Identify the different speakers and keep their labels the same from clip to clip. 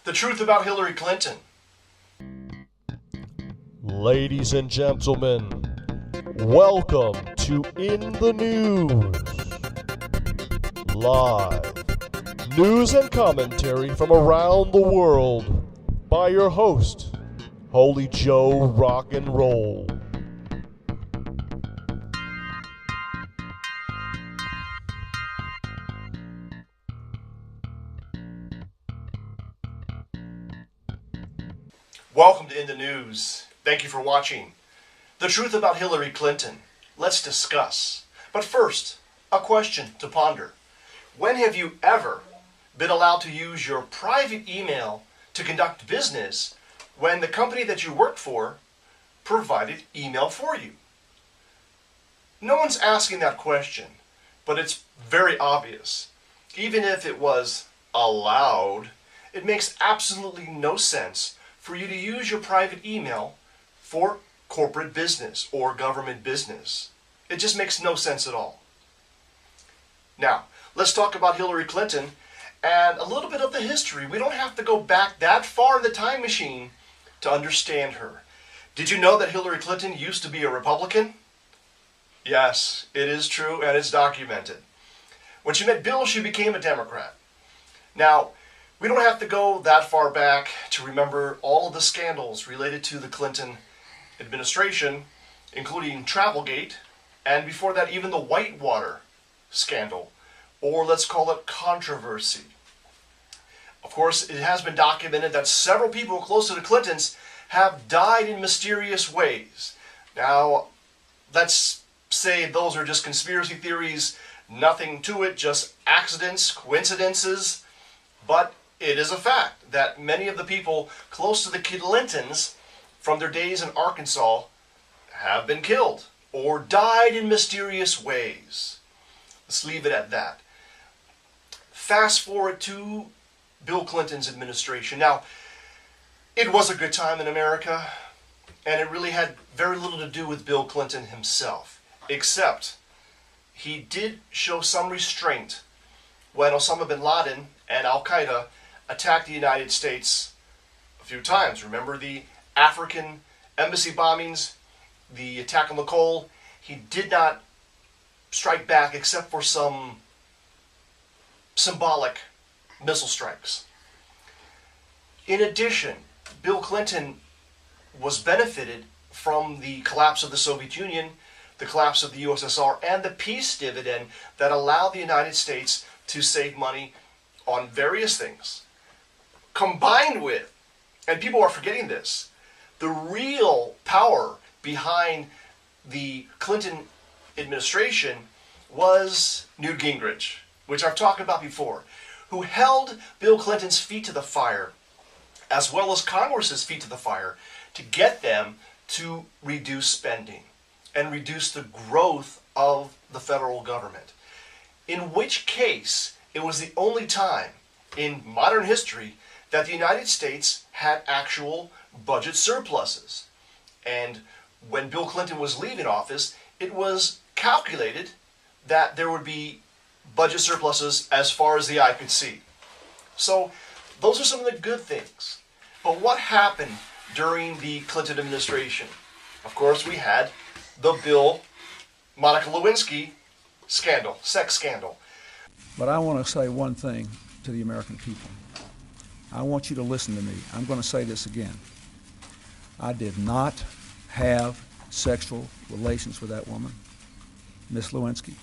Speaker 1: The truth about Hillary Clinton.
Speaker 2: Ladies and gentlemen, welcome to In.The.News. Live news and commentary from around the world by your host, Holy Joe Rock and Roll.
Speaker 1: Welcome to In.The.News. Thank you for watching. The truth about Hillary Clinton. Let's discuss. But first, a question to ponder. When have you ever been allowed to use your private email to conduct business when the company that you worked for provided email for you? No one's asking that question, but it's very obvious. Even if it was allowed, it makes absolutely no sense for you to use your private email for corporate business or government business. It just makes no sense at all. Now, let's talk about Hillary Clinton and a little bit of the history. We don't have to go back that far in the time machine to understand her. Did you know that Hillary Clinton used to be a Republican? Yes, it is true and it's documented. When she met Bill, she became a Democrat. Now, we don't have to go that far back to remember all of the scandals related to the Clinton administration, including Travelgate, and before that even the Whitewater scandal, or let's call it controversy. Of course, it has been documented that several people close to the Clintons have died in mysterious ways. Now, let's say those are just conspiracy theories, nothing to it, just accidents, coincidences, but it is a fact that many of the people close to the Clintons from their days in Arkansas have been killed or died in mysterious ways. Let's leave it at that. Fast forward to Bill Clinton's administration. Now, it was a good time in America, and it really had very little to do with Bill Clinton himself, except he did show some restraint when Osama bin Laden and Al-Qaeda attacked the United States a few times. Remember the African embassy bombings, the attack on Lacole? He did not strike back except for some symbolic missile strikes. In addition, Bill Clinton was benefited from the collapse of the Soviet Union, the collapse of the USSR, and the peace dividend that allowed the United States to save money on various things. Combined with, and people are forgetting this, the real power behind the Clinton administration was Newt Gingrich, which I've talked about before, who held Bill Clinton's feet to the fire, as well as Congress's feet to the fire, to get them to reduce spending and reduce the growth of the federal government. In which case, it was the only time in modern history that the United States had actual budget surpluses. And when Bill Clinton was leaving office, it was calculated that there would be budget surpluses as far as the eye could see. So those are some of the good things. But what happened during the Clinton administration? Of course, we had the Bill Monica Lewinsky scandal, sex scandal.
Speaker 3: But I want to say one thing to the American people. I want you to listen to me. I'm going to say this again. I did not have sexual relations with that woman, Miss Lewinsky.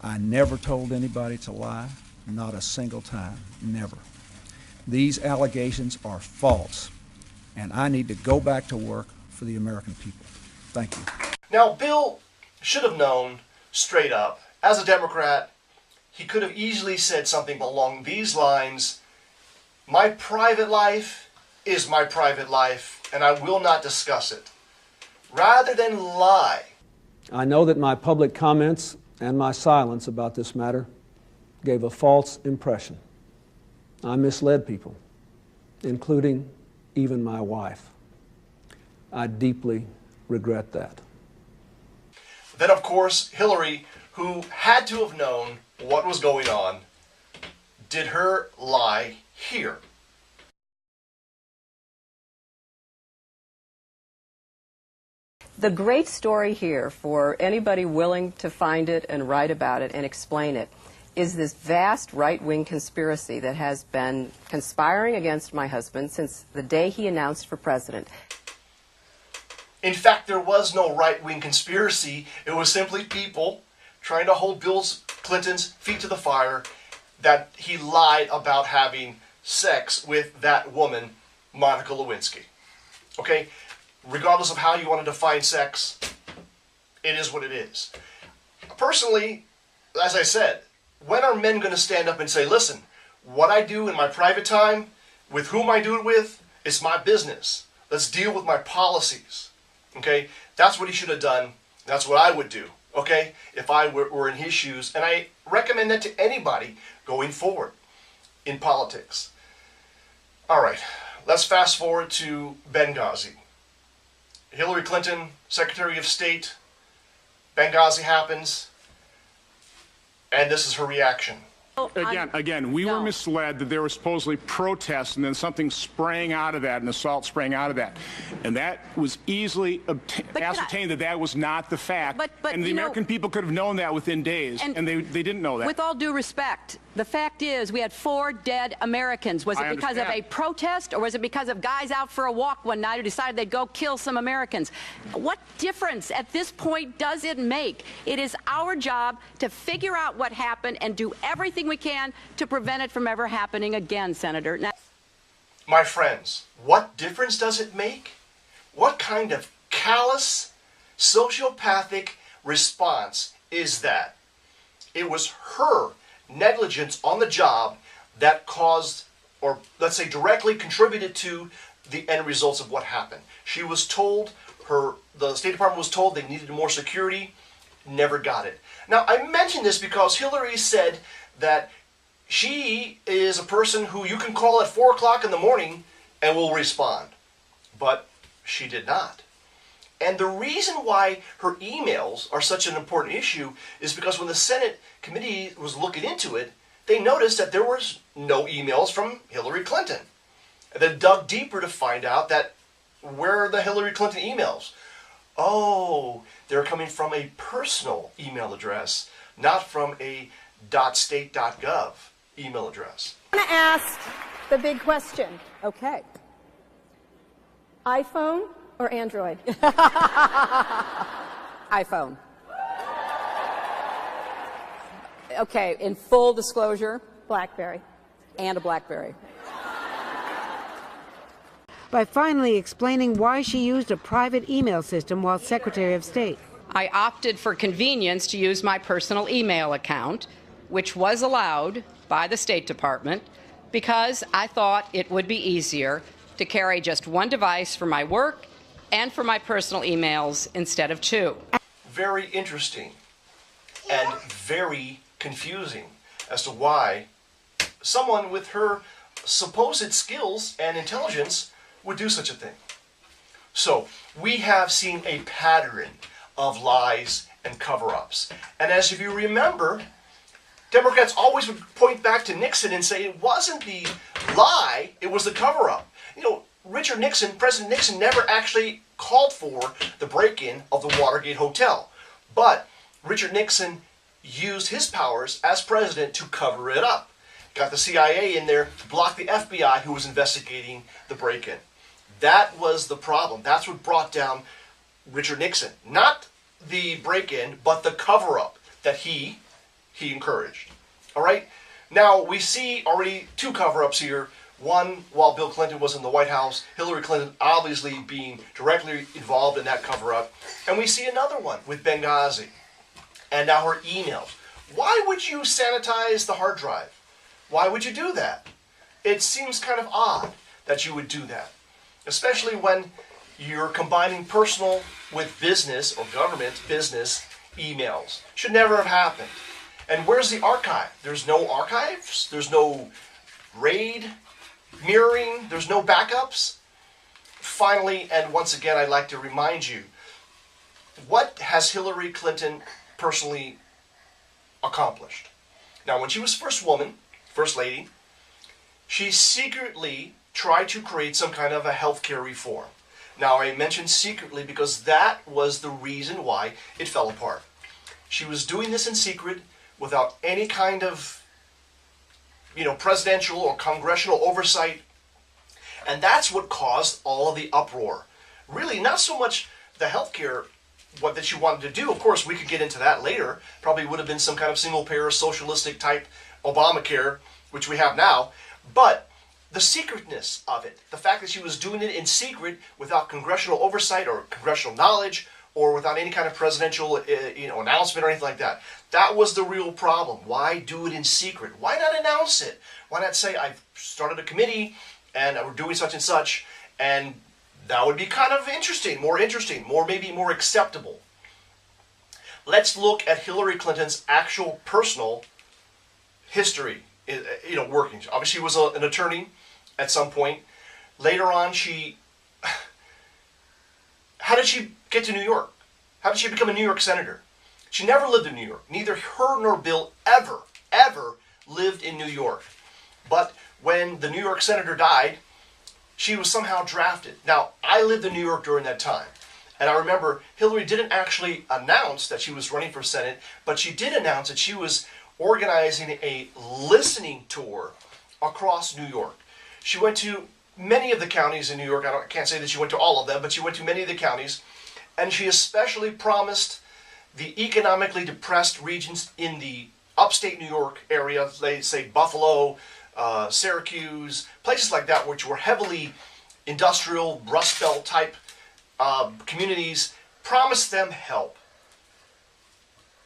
Speaker 3: I never told anybody to lie, not a single time, never. These allegations are false, and I need to go back to work for the American people. Thank you.
Speaker 1: Now, Bill should have known straight up, as a Democrat, he could have easily said something along these lines: my private life is my private life, and I will not discuss it, rather than lie.
Speaker 4: I know that my public comments and my silence about this matter gave a false impression. I misled people, including even my wife. I deeply regret that.
Speaker 1: Then, of course, Hillary, who had to have known what was going on, did her lie here.
Speaker 5: The great story here, for anybody willing to find it and write about it and explain it, is this vast right-wing conspiracy that has been conspiring against my husband since the day he announced for president.
Speaker 1: In fact, there was no right-wing conspiracy. It was simply people trying to hold Bill Clinton's feet to the fire that he lied about having sex with that woman, Monica Lewinsky. Okay? Regardless of how you want to define sex, it is what it is. Personally, as I said, when are men going to stand up and say, listen, what I do in my private time, with whom I do it with, it's my business. Let's deal with my policies. Okay? That's what he should have done. That's what I would do. Okay? If I were in his shoes. And I recommend that to anybody going forward in politics. All right. Let's fast forward to Benghazi. Hillary Clinton, Secretary of State. Benghazi happens. And this is her reaction.
Speaker 6: Again, we were misled that there were supposedly protests and then something sprang out of that, an assault sprang out of that. And that was easily ascertained that that was not the fact. And the American people could have known that within days, and they didn't know that.
Speaker 7: With all due respect, the fact is we had 4 dead Americans. Was it because of a protest, or was it because of guys out for a walk one night who decided they'd go kill some Americans? What difference at this point does it make? It is our job to figure out what happened and do everything we can to prevent it from ever happening again, Senator. Now,
Speaker 1: my friends, what difference does it make? What kind of callous, sociopathic response is that? It was her negligence on the job that caused, or let's say directly contributed to, the end results of what happened. She was told, the State Department was told they needed more security, never got it. Now, I mention this because Hillary said that she is a person who you can call at 4 o'clock in the morning and will respond. But she did not. And the reason why her emails are such an important issue is because when the Senate committee was looking into it, they noticed that there was no emails from Hillary Clinton. And then dug deeper to find out that where are the Hillary Clinton emails? Oh, they're coming from a personal email address, not from a .state.gov email address.
Speaker 8: I'm going to ask the big question.
Speaker 5: Okay.
Speaker 8: iPhone or Android?
Speaker 7: iPhone. Okay, in full disclosure,
Speaker 8: BlackBerry.
Speaker 7: and a BlackBerry.
Speaker 9: By finally explaining why she used a private email system while Secretary of State.
Speaker 7: I opted for convenience to use my personal email account, which was allowed by the State Department, because I thought it would be easier to carry just one device for my work and for my personal emails instead of 2.
Speaker 1: Very interesting and very confusing as to why someone with her supposed skills and intelligence would do such a thing. So, we have seen a pattern of lies and cover-ups. And as if you remember, Democrats always would point back to Nixon and say it wasn't the lie, it was the cover-up. You know, Richard Nixon, President Nixon, never actually called for the break-in of the Watergate Hotel. But Richard Nixon used his powers as president to cover it up. Got the CIA in there to block the FBI who was investigating the break-in. That was the problem. That's what brought down Richard Nixon. Not the break-in, but the cover-up that he encouraged. All right? Now, we see already 2 cover-ups here. One, while Bill Clinton was in the White House, Hillary Clinton obviously being directly involved in that cover-up. And we see another one with Benghazi. And now her emails. Why would you sanitize the hard drive? Why would you do that? It seems kind of odd that you would do that. Especially when you're combining personal with business or government business emails. Should never have happened. And where's the archive? There's no archives? There's no RAID mirroring? There's no backups? Finally, and once again, I'd like to remind you, what has Hillary Clinton personally accomplished? Now, when she was First Lady, she secretly tried to create some kind of a health care reform. Now, I mentioned secretly because that was the reason why it fell apart. She was doing this in secret without any kind of, presidential or congressional oversight. And that's what caused all of the uproar. Really, not so much the healthcare, what that she wanted to do. Of course, we could get into that later. Probably would have been some kind of single-payer, socialistic type Obamacare, which we have now. But the secretness of it, the fact that she was doing it in secret without congressional oversight or congressional knowledge or without any kind of presidential announcement or anything like that, that was the real problem. Why do it in secret? Why not announce it? Why not say, I've started a committee and we're doing such and such, and that would be kind of interesting, maybe more acceptable. Let's look at Hillary Clinton's actual personal history, workings. Obviously, she was an attorney at some point. Later on, how did she get to New York? How did she become a New York senator? She never lived in New York. Neither her nor Bill ever lived in New York. But when the New York senator died, she was somehow drafted. Now, I lived in New York during that time. And I remember Hillary didn't actually announce that she was running for Senate, but she did announce that she was organizing a listening tour across New York. She went to many of the counties in New York. I can't say that she went to all of them, but she went to many of the counties. And she especially promised the economically depressed regions in the upstate New York area, they say Buffalo, Syracuse, places like that, which were heavily industrial, Rust Belt type communities, promised them help.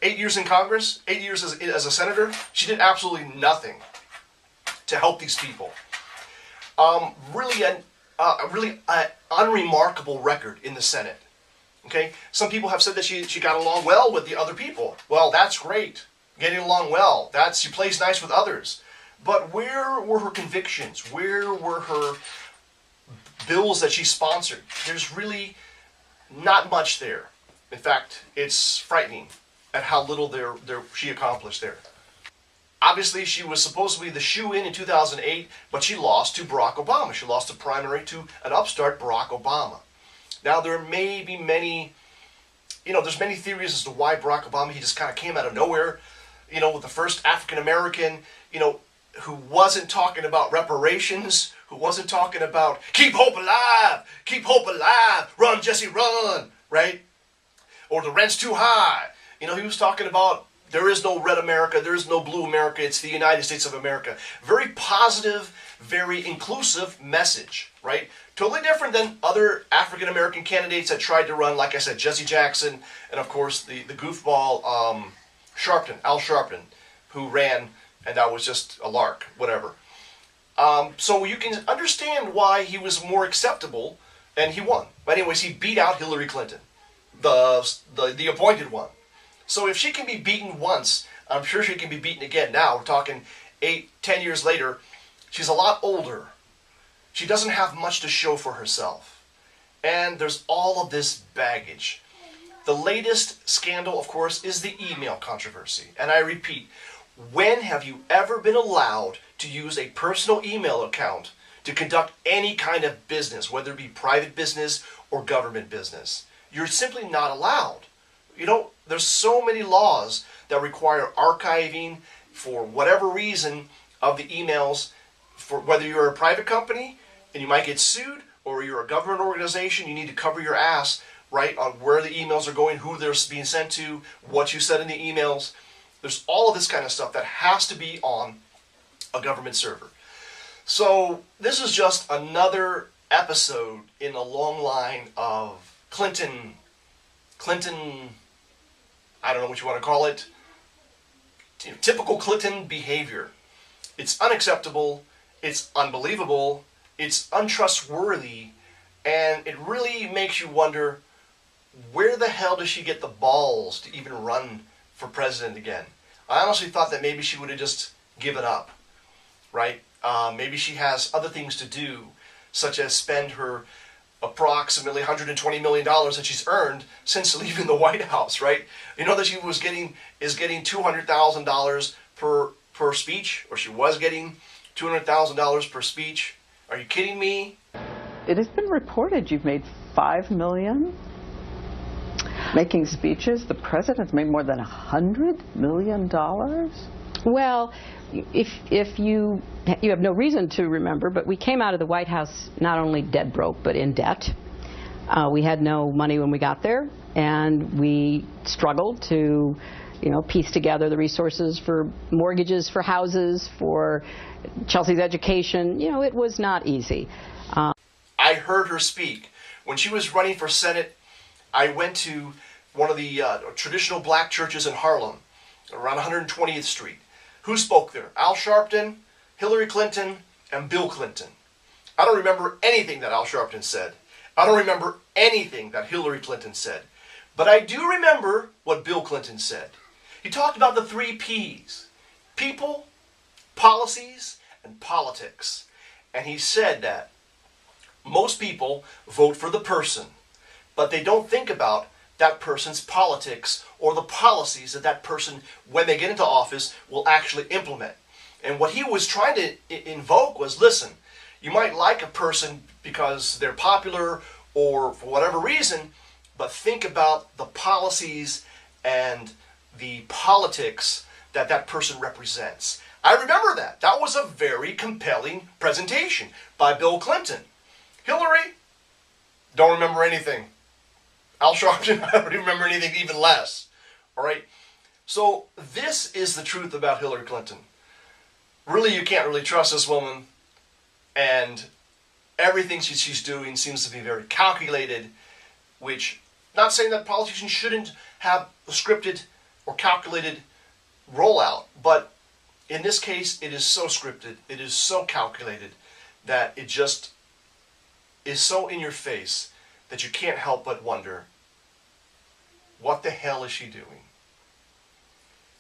Speaker 1: 8 years in Congress, 8 years as a senator, she did absolutely nothing to help these people. Really an unremarkable record in the Senate. Okay, some people have said that she got along well with the other people. Well, that's great, getting along well. She plays nice with others. But where were her convictions? Where were her bills that she sponsored? There's really not much there. In fact, it's frightening at how little she accomplished there. Obviously, she was supposed to be the shoo-in in 2008, but she lost to Barack Obama. She lost the primary to an upstart, Barack Obama. Now, there may be many, there's many theories as to why Barack Obama, he just kind of came out of nowhere, with the first African-American, who wasn't talking about reparations, who wasn't talking about keep hope alive, run, Jesse, run, right? Or the rent's too high. He was talking about there is no red America, there is no blue America, it's the United States of America. Very positive, very inclusive message, right? Totally different than other African-American candidates that tried to run, like I said, Jesse Jackson, and of course the goofball Al Sharpton, who ran, and that was just a lark, whatever. So you can understand why he was more acceptable, and he won. But anyways, he beat out Hillary Clinton, the appointed one. So if she can be beaten once, I'm sure she can be beaten again. Now, we're talking 8, 10 years later. She's a lot older. She doesn't have much to show for herself. And there's all of this baggage. The latest scandal, of course, is the email controversy. And I repeat, when have you ever been allowed to use a personal email account to conduct any kind of business, whether it be private business or government business? You're simply not allowed. There's so many laws that require archiving for whatever reason of the emails, for whether you're a private company and you might get sued, or you're a government organization, you need to cover your ass, right, on where the emails are going, who they're being sent to, what you said in the emails. There's all of this kind of stuff that has to be on a government server. So this is just another episode in a long line of Clinton, I don't know what you want to call it, typical Clinton behavior. It's unacceptable, it's unbelievable, it's untrustworthy, and it really makes you wonder, where the hell does she get the balls to even run for president again? I honestly thought that maybe she would have just given up, right? Maybe she has other things to do, such as spend her approximately $120 million that she's earned since leaving the White House, right? You know that she is getting $200,000 per speech, or she was getting $200,000 per speech. Are you kidding me?
Speaker 10: it has been reported you've made $5 million making speeches. The president's made more than $100 million.
Speaker 7: Well, if you have no reason to remember, but we came out of the White House not only dead broke, but in debt. We had no money when we got there, and we struggled to, piece together the resources for mortgages for houses, for Chelsea's education. It was not easy.
Speaker 1: I heard her speak. When she was running for Senate, I went to one of the traditional black churches in Harlem, around 120th Street. Who spoke there? Al Sharpton, Hillary Clinton, and Bill Clinton. I don't remember anything that Al Sharpton said. I don't remember anything that Hillary Clinton said. But I do remember what Bill Clinton said. He talked about the 3 Ps: people, policies, and politics. And he said that most people vote for the person, but they don't think about that person's politics or the policies that that person, when they get into office, will actually implement. And what he was trying to invoke was, listen, you might like a person because they're popular or for whatever reason, but think about the policies and the politics that that person represents. I remember that. That was a very compelling presentation by Bill Clinton. Hillary, don't remember anything. Al Sharpton, I don't remember anything, even less. All right? So this is the truth about Hillary Clinton. Really, you can't really trust this woman, and everything she's doing seems to be very calculated, which, not saying that politicians shouldn't have a scripted or calculated rollout, but in this case, it is so scripted, it is so calculated, that it just is so in your face that you can't help but wonder, what the hell is she doing?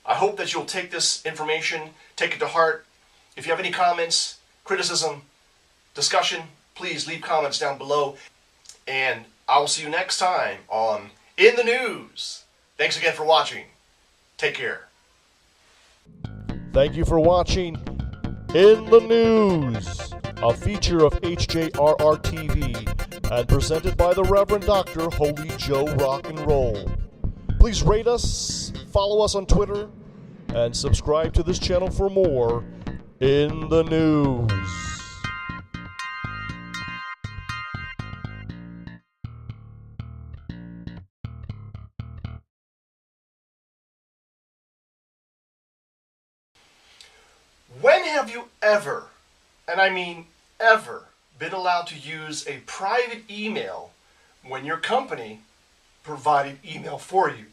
Speaker 1: I hope that you'll take this information, take it to heart. If you have any comments, criticism, discussion, please leave comments down below. And I will see you next time on In the News. Thanks again for watching. Take care.
Speaker 2: Thank you for watching In the News, a feature of HJRR TV and presented by the Reverend Dr. Holy Joe Rock and Roll. Please rate us, follow us on Twitter, and subscribe to this channel for more In the News.
Speaker 1: When have you ever, and I mean ever, been allowed to use a private email when your company provided email for you?